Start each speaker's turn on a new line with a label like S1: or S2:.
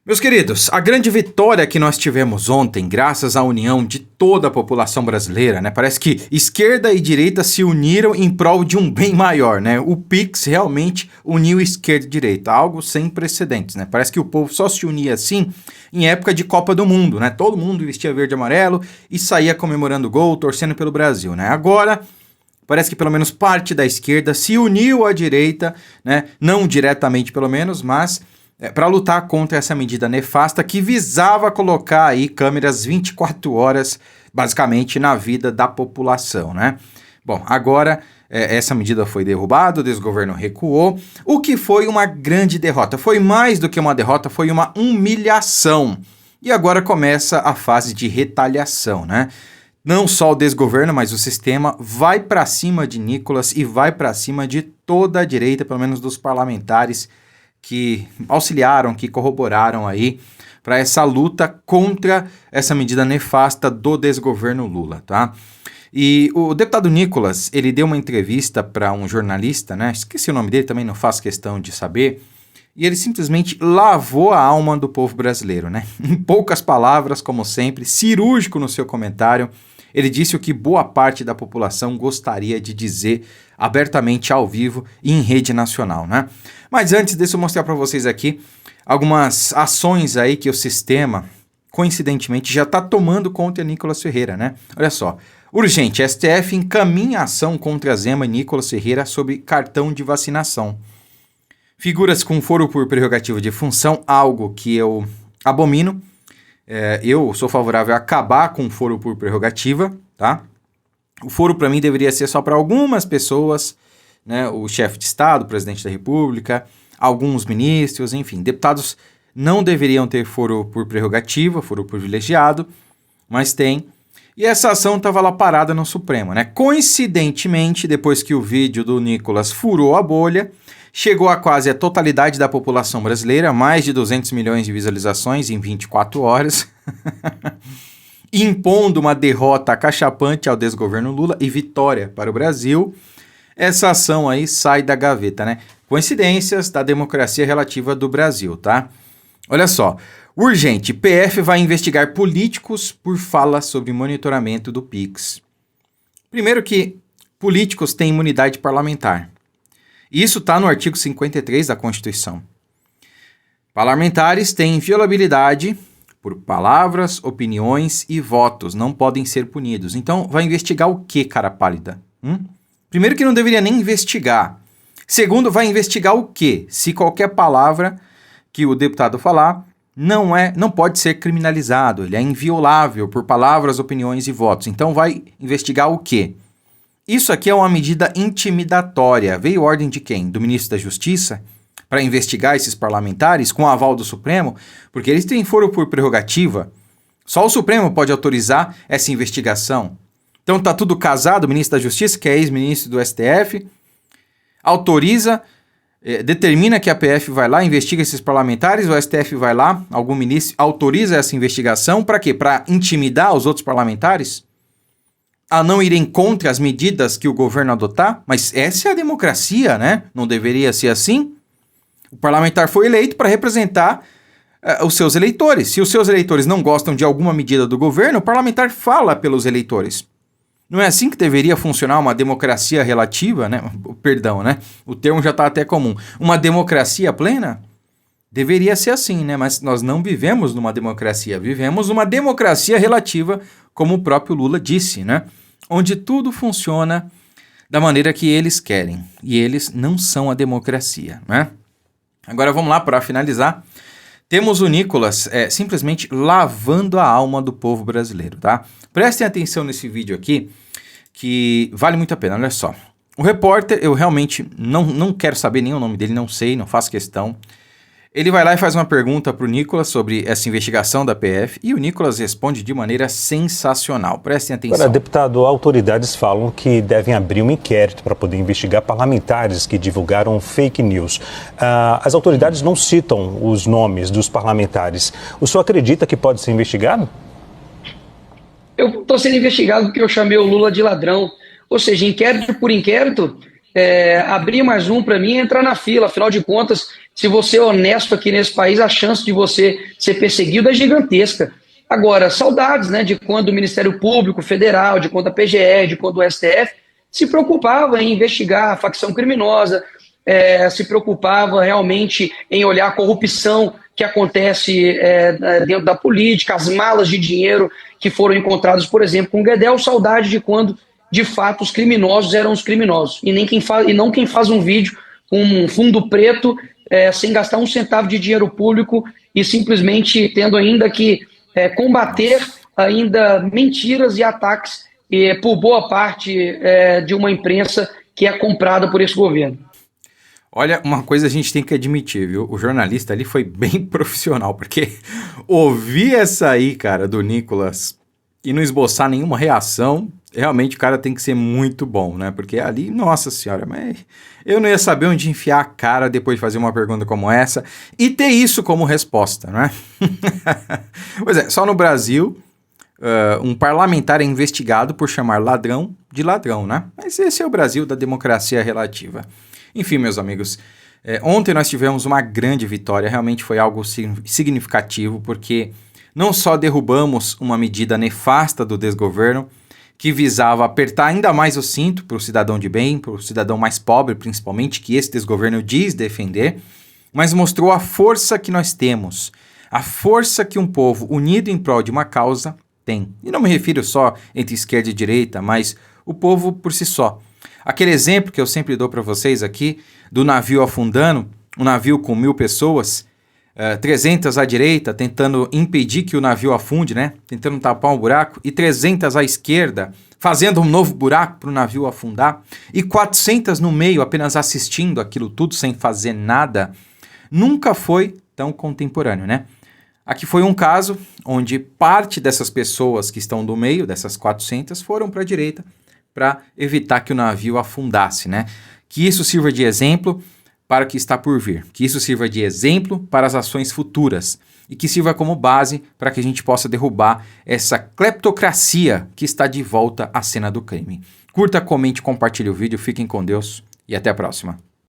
S1: Meus queridos, a grande vitória que nós tivemos ontem, graças à união de toda a população brasileira, né? Parece que esquerda e direita se uniram em prol de um bem maior, né? O Pix realmente uniu esquerda e direita, algo sem precedentes, né? Parece que o povo só se unia assim em época de Copa do Mundo, né? Todo mundo vestia verde e amarelo e saía comemorando o gol, torcendo pelo Brasil, né? Agora parece que pelo menos parte da esquerda se uniu à direita, né? Não diretamente pelo menos, mas para lutar contra essa medida nefasta que visava colocar aí câmeras 24 horas, basicamente, na vida da população, né? Bom, agora essa medida foi derrubada, o desgoverno recuou, o que foi uma grande derrota. Foi mais do que uma derrota, foi uma humilhação. E agora começa a fase de retaliação, né? Não só o desgoverno, mas o sistema vai para cima de Nicolas e vai para cima de toda a direita, pelo menos dos parlamentares que auxiliaram, que corroboraram aí para essa luta contra essa medida nefasta do desgoverno Lula, tá? E o deputado Nicolas, ele deu uma entrevista para um jornalista, né? Esqueci o nome dele, também não faço questão de saber. E ele simplesmente lavou a alma do povo brasileiro, né? Em poucas palavras, como sempre, cirúrgico no seu comentário, ele disse o que boa parte da população gostaria de dizer abertamente ao vivo e em rede nacional, né? Mas antes, deixa eu mostrar para vocês aqui algumas ações aí que o sistema, coincidentemente, já está tomando contra Nicolas Ferreira, né? Olha só. Urgente, STF encaminha ação contra Zema e Nicolas Ferreira sobre cartão de vacinação. Figuras com foro por prerrogativa de função, algo que eu abomino. Eu sou favorável a acabar com o foro por prerrogativa, tá? O foro para mim deveria ser só para algumas pessoas, né? O chefe de Estado, o presidente da República, alguns ministros, enfim. Deputados não deveriam ter foro por prerrogativa, foro privilegiado, mas tem. E essa ação estava lá parada no Supremo, né? Coincidentemente, depois que o vídeo do Nicolas furou a bolha, chegou a quase a totalidade da população brasileira, mais de 200 milhões de visualizações em 24 horas, impondo uma derrota acachapante ao desgoverno Lula e vitória para o Brasil. Essa ação aí sai da gaveta, né? Coincidências da democracia relativa do Brasil, tá? Olha só. Urgente, PF vai investigar políticos por fala sobre monitoramento do Pix. Primeiro que políticos têm imunidade parlamentar. Isso está no artigo 53 da Constituição. Parlamentares têm inviolabilidade por palavras, opiniões e votos. Não podem ser punidos. Então, vai investigar o quê, cara pálida? Primeiro que não deveria nem investigar. Segundo, vai investigar o quê? Se qualquer palavra que o deputado falar não pode ser criminalizado. Ele é inviolável por palavras, opiniões e votos. Então, vai investigar o quê? Isso aqui é uma medida intimidatória. Veio ordem de quem? Do ministro da Justiça? Para investigar esses parlamentares com o aval do Supremo? Porque eles têm foro por prerrogativa. Só o Supremo pode autorizar essa investigação. Então tá tudo casado, o ministro da Justiça, que é ex-ministro do STF, autoriza, determina que a PF vai lá, investiga esses parlamentares, o STF vai lá, algum ministro autoriza essa investigação. Para quê? Para intimidar os outros parlamentares? A não irem contra as medidas que o governo adotar? Mas essa é a democracia, né? Não deveria ser assim? O parlamentar foi eleito para representar os seus eleitores. Se os seus eleitores não gostam de alguma medida do governo, o parlamentar fala pelos eleitores. Não é assim que deveria funcionar uma democracia relativa, né? Perdão, né? O termo já está até comum. Uma democracia plena? Deveria ser assim, né? Mas nós não vivemos numa democracia. Vivemos uma democracia relativa, como o próprio Lula disse, né? Onde tudo funciona da maneira que eles querem. E eles não são a democracia, né? Agora vamos lá, para finalizar. Temos o Nicolas simplesmente lavando a alma do povo brasileiro, tá? Prestem atenção nesse vídeo aqui, que vale muito a pena, olha só. O repórter, eu realmente não quero saber nem o nome dele, não sei, não faço questão. Ele vai lá e faz uma pergunta para o Nicolas sobre essa investigação da PF e o Nicolas responde de maneira sensacional. Prestem atenção.
S2: Agora, deputado, autoridades falam que devem abrir um inquérito para poder investigar parlamentares que divulgaram fake news. As autoridades não citam os nomes dos parlamentares. O senhor acredita que pode ser investigado?
S3: Eu estou sendo investigado porque eu chamei o Lula de ladrão. Ou seja, inquérito por inquérito, abrir mais um para mim é entrar na fila. Afinal de contas, se você é honesto aqui nesse país, a chance de você ser perseguido é gigantesca. Agora, saudades, né, de quando o Ministério Público Federal, de quando a PGR, de quando o STF se preocupava em investigar a facção criminosa, se preocupava realmente em olhar a corrupção que acontece dentro da política, as malas de dinheiro que foram encontradas, por exemplo, com o Guedel. Saudade de quando, de fato, os criminosos eram os criminosos, e não quem faz um vídeo com um fundo preto, sem gastar um centavo de dinheiro público e simplesmente tendo ainda que combater ainda mentiras e ataques por boa parte de uma imprensa que é comprada por esse governo.
S1: Olha, uma coisa a gente tem que admitir, viu? O jornalista ali foi bem profissional, porque ouvir essa aí, cara, do Nicolas e não esboçar nenhuma reação, realmente o cara tem que ser muito bom, né? Porque ali, nossa senhora, mas eu não ia saber onde enfiar a cara depois de fazer uma pergunta como essa e ter isso como resposta, né? Pois é, só no Brasil, um parlamentar é investigado por chamar ladrão de ladrão, né? Mas esse é o Brasil da democracia relativa. Enfim, meus amigos, ontem nós tivemos uma grande vitória, realmente foi algo significativo, porque não só derrubamos uma medida nefasta do desgoverno, que visava apertar ainda mais o cinto para o cidadão de bem, para o cidadão mais pobre, principalmente, que esse desgoverno diz defender, mas mostrou a força que nós temos, a força que um povo unido em prol de uma causa tem. E não me refiro só entre esquerda e direita, mas o povo por si só. Aquele exemplo que eu sempre dou para vocês aqui, do navio afundando, um navio com 1.000 pessoas, 300 à direita, tentando impedir que o navio afunde, né? Tentando tapar um buraco, e 300 à esquerda, fazendo um novo buraco para o navio afundar, e 400 no meio, apenas assistindo aquilo tudo sem fazer nada. Nunca foi tão contemporâneo, né? Aqui foi um caso onde parte dessas pessoas que estão do meio, dessas 400, foram para a direita, para evitar que o navio afundasse, né? Que isso sirva de exemplo para o que está por vir, que isso sirva de exemplo para as ações futuras e que sirva como base para que a gente possa derrubar essa cleptocracia que está de volta à cena do crime. Curta, comente, compartilhe o vídeo, fiquem com Deus e até a próxima.